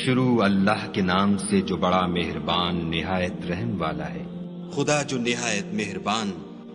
شروع اللہ کے نام سے جو بڑا مہربان نہایت رحم والا ہے۔ خدا جو نہایت مہربان،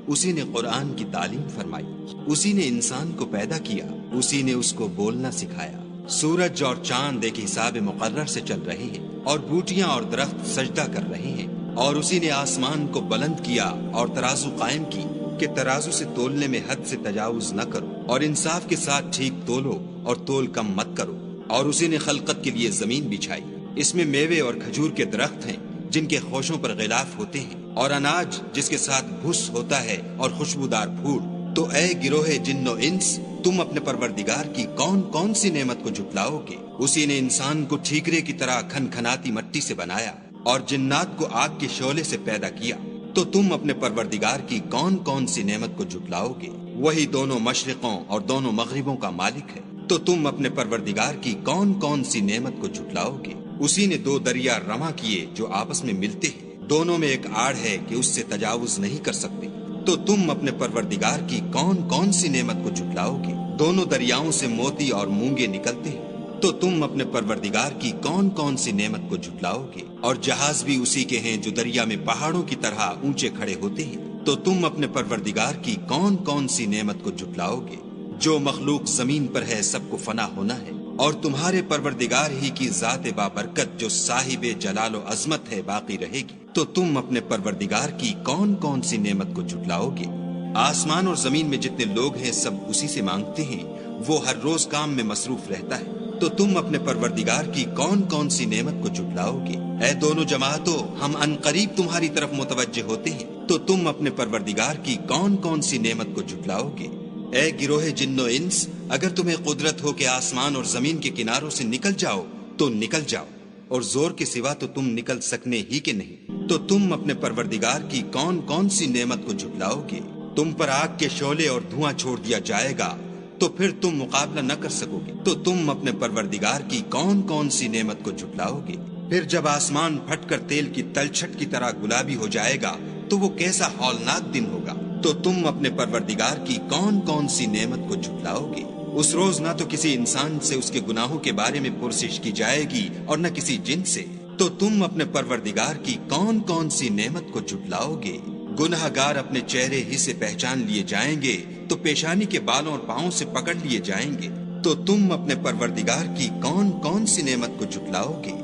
اسی نے قرآن کی تعلیم فرمائی، اسی نے انسان کو پیدا کیا، اسی نے اس کو بولنا سکھایا۔ سورج اور چاند ایک حساب مقرر سے چل رہے ہیں، اور بوٹیاں اور درخت سجدہ کر رہے ہیں، اور اسی نے آسمان کو بلند کیا اور ترازو قائم کی کہ ترازو سے تولنے میں حد سے تجاوز نہ کرو، اور انصاف کے ساتھ ٹھیک تولو اور تول کم مت کرو۔ اور اسی نے خلقت کے لیے زمین بچھائی، اس میں میوے اور کھجور کے درخت ہیں جن کے خوشوں پر غلاف ہوتے ہیں، اور اناج جس کے ساتھ بھس ہوتا ہے اور خوشبودار پھول۔ تو اے گروہ جن و انس، تم اپنے پروردگار کی کون کون سی نعمت کو جھٹلاؤ گے؟ اسی نے انسان کو ٹھیکرے کی طرح کھنکھناتی مٹی سے بنایا اور جنات کو آگ کے شعلے سے پیدا کیا۔ تو تم اپنے پروردگار کی کون کون سی نعمت کو جھٹلاؤ گے؟ وہی دونوں مشرقوں اور دونوں مغربوں کا مالک ہے۔ تو تم اپنے پروردگار کی کون کون سی نعمت کو جھٹلاؤ گے؟ اسی نے دو دریا رواں کیے جو آپس میں ملتے ہیں، دونوں میں ایک آڑ ہے کہ اس سے تجاوز نہیں کر سکتے۔ تو تم اپنے پروردگار کی کون کون سی نعمت کو جھٹلاؤ گے؟ دونوں دریاؤں سے موتی اور مونگے نکلتے ہیں۔ تو تم اپنے پروردگار کی کون کون سی نعمت کو جھٹلاؤ گے؟ اور جہاز بھی اسی کے ہیں جو دریا میں پہاڑوں کی طرح اونچے کھڑے ہوتے ہیں۔ تو تم اپنے پروردگار کی کون کون سی نعمت کو جھٹلاؤ گے؟ جو مخلوق زمین پر ہے سب کو فنا ہونا ہے، اور تمہارے پروردگار ہی کی ذات بابرکت جو صاحب جلال و عظمت ہے باقی رہے گی۔ تو تم اپنے پروردگار کی کون کون سی نعمت کو جھٹلاؤ گے؟ آسمان اور زمین میں جتنے لوگ ہیں سب اسی سے مانگتے ہیں، وہ ہر روز کام میں مصروف رہتا ہے۔ تو تم اپنے پروردگار کی کون کون سی نعمت کو جھٹلاؤ گے؟ اے دونوں جماعتوں، ہم عنقریب تمہاری طرف متوجہ ہوتے ہیں۔ تو تم اپنے پروردگار کی کون کون سی نعمت کو جھٹلاؤ گے؟ اے گروہ جن و انس، اگر تمہیں قدرت ہو کہ آسمان اور زمین کے کناروں سے نکل جاؤ تو نکل جاؤ، اور زور کے سوا تو تم نکل سکنے ہی کے نہیں۔ تو تم اپنے پروردگار کی کون کون سی نعمت کو جھٹلاؤ گے؟ تم پر آگ کے شعلے اور دھواں چھوڑ دیا جائے گا تو پھر تم مقابلہ نہ کر سکو گے۔ تو تم اپنے پروردگار کی کون کون سی نعمت کو جھٹلاؤ گے؟ پھر جب آسمان پھٹ کر تیل کی تلچھٹ کی طرح گلابی ہو جائے گا تو وہ کیسا ہولناک دن ہوگا۔ تو تم اپنے پروردگار کی کون کون سی نعمت کو جھٹلاؤ گے؟ اس روز نہ تو کسی انسان سے اس کے گناہوں کے بارے میں پرسش کی جائے گی اور نہ کسی جن سے۔ تو تم اپنے پروردگار کی کون کون سی نعمت کو جھٹلاؤ گے؟ گناہ گار اپنے چہرے ہی سے پہچان لیے جائیں گے تو پیشانی کے بالوں اور پاؤں سے پکڑ لیے جائیں گے۔ تو تم اپنے پروردگار کی کون کون سی نعمت کو جھٹلاؤ گے؟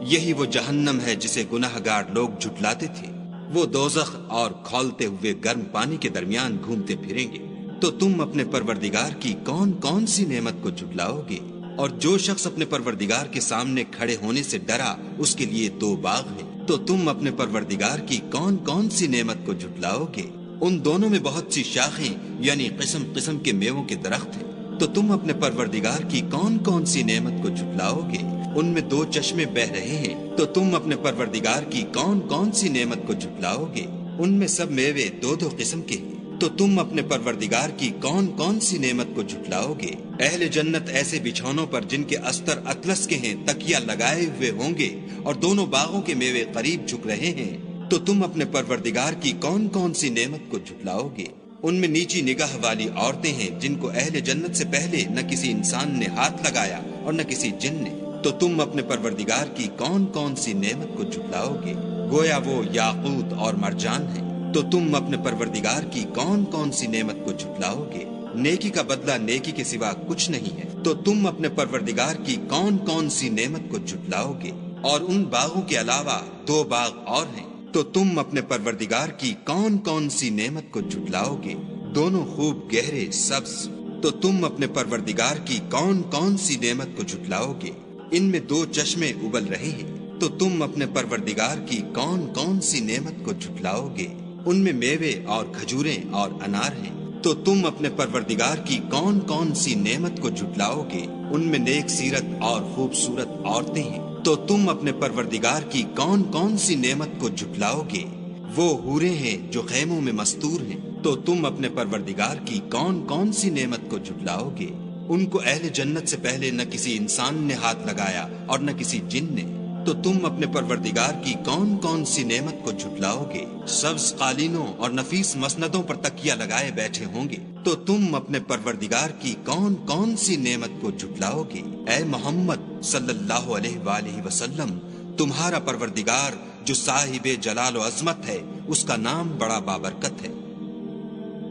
یہی وہ جہنم ہے جسے گناہ گار لوگ جھٹلاتے تھے، وہ دوزخ اور کھولتے ہوئے گرم پانی کے درمیان گھومتے پھریں گے۔ تو تم اپنے پروردگار کی کون کون سی نعمت کو جھٹلاؤ گے؟ اور جو شخص اپنے پروردگار کے سامنے کھڑے ہونے سے ڈرا اس کے لیے دو باغ ہیں۔ تو تم اپنے پروردگار کی کون کون سی نعمت کو جھٹلاؤ گے؟ ان دونوں میں بہت سی شاخیں یعنی قسم قسم کے میووں کے درخت ہیں۔ تو تم اپنے پروردگار کی کون کون سی نعمت کو جھٹلاؤ گے؟ ان میں دو چشمے بہ رہے ہیں۔ تو تم اپنے پروردگار کی کون کون سی نعمت کو جھٹلاؤ گے؟ ان میں سب میوے دو دو قسم کے ہیں۔ تو تم اپنے پروردگار کی کون کون سی نعمت کو جھٹلاؤ گے؟ اہل جنت ایسے بچھونوں پر جن کے استر اطلس کے ہیں تکیا لگائے ہوئے ہوں گے، اور دونوں باغوں کے میوے قریب جھک رہے ہیں۔ تو تم اپنے پروردگار کی کون کون سی نعمت کو جھٹلاؤ گے؟ ان میں نیچی نگاہ والی عورتیں ہیں جن کو اہل جنت سے پہلے نہ کسی انسان نے ہاتھ لگایا اور نہ کسی جن نے۔ تو تم اپنے پروردگار کی کون کون سی نعمت کو جھٹلاؤ گے؟ گویا وہ یاقوت اور مرجان ہیں۔ تو تم اپنے پروردگار کی کون کون سی نعمت کو جھٹلاؤ گے؟ نیکی کا بدلہ نیکی کے سوا کچھ نہیں ہے۔ تو تم اپنے پروردگار کی کون کون سی نعمت کو جھٹلاؤ گے؟ اور ان باغوں کے علاوہ دو باغ اور ہیں۔ تو تم اپنے پروردگار کی کون کون سی نعمت کو جھٹلاؤ گے؟ دونوں خوب گہرے سبز۔ تو تم اپنے پروردگار کی کون کون سی نعمت کو جھٹلاؤ گے؟ ان میں دو چشمے ابل رہے ہیں۔ تو تم اپنے پروردگار کی کون کون سی نعمت کو جھٹلاؤ گے؟ ان میں میوے اور کھجوریں اور انار ہیں۔ تو تم اپنے پروردگار کی کون کون سی نعمت کو جھٹلاؤ گے؟ ان میں نیک سیرت اور خوبصورت عورتیں ہیں۔ تو تم اپنے پروردگار کی کون کون سی نعمت کو جھٹلاؤ گے؟ وہ حوریں ہیں جو خیموں میں مستور ہیں۔ تو تم اپنے پروردگار کی کون کون سی نعمت کو جھٹلاؤ گے؟ ان کو اہل جنت سے پہلے نہ کسی انسان نے ہاتھ لگایا اور نہ کسی جن نے۔ تو تم اپنے پروردگار کی کون کون سی نعمت کو جھٹلاؤ گے؟ سبز قالینوں اور نفیس مسندوں پر تکیہ لگائے بیٹھے ہوں گے۔ تو تم اپنے پروردگار کی کون کون سی نعمت کو جھٹلاؤ گے؟ اے محمد، صلی اللہ علیہ وآلہ وسلم، تمہارا پروردگار جو صاحب جلال و عظمت ہے، اس کا نام بڑا بابرکت ہے۔